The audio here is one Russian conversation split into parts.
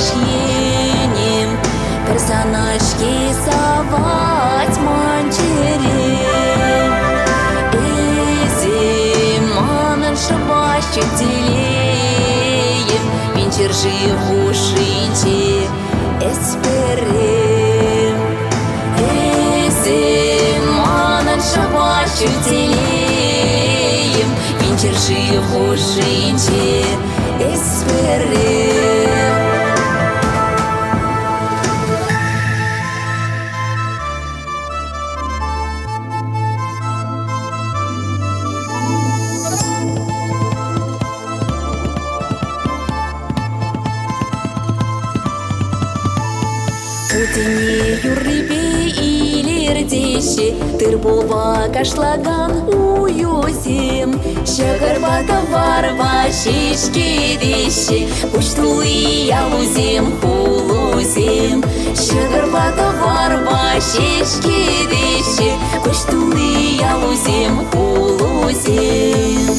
енем персонажки савать манчере. Манан шабащу телеем венчер живушинче эсперем. Манан шабащу телеем венчер живушинче эсперем. Утыне юррипе илердеши тырбулба кашлаган уюзем. Шагарбата варва шишкедеши пуштулы ялузем хулузем. Шагарбата варва шишкедеши пуштулы ялузем хулузем.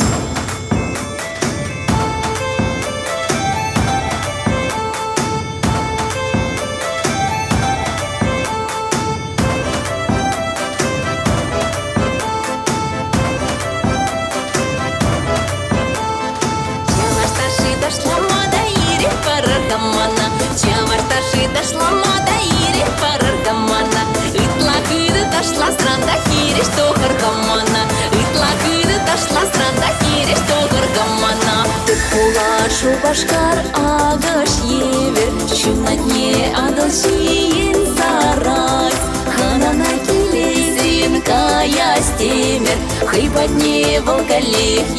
Дошла мада ири параргамана, итла кыды дошла страна хири что гаргамана, итла кыды дошла страна хири что гаргамана. Ты кулашу башкар агаш евер, чуна дне адалшиен сарай. Ханана келезин кая стемер, хыбатне волкалех и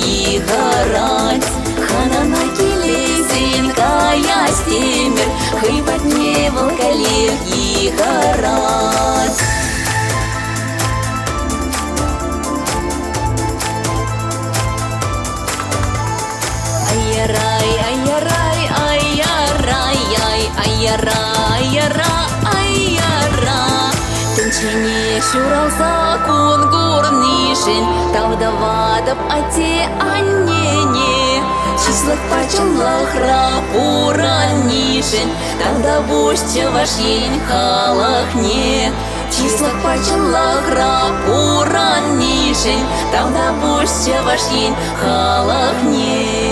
гарать. Ханана келезин кая стемер, хыбатне волкалех и гарать. Айярай, айярай, айярай, айяра, айяра, айяра. Тенчене шуралса кунгурнишин, тавдавадап ате аннене. Числах пачалах рапураннишин, тогда бушча ваш ень халахне. Числах пачалах рапураннишин, тогда бушча ваш ень халахне.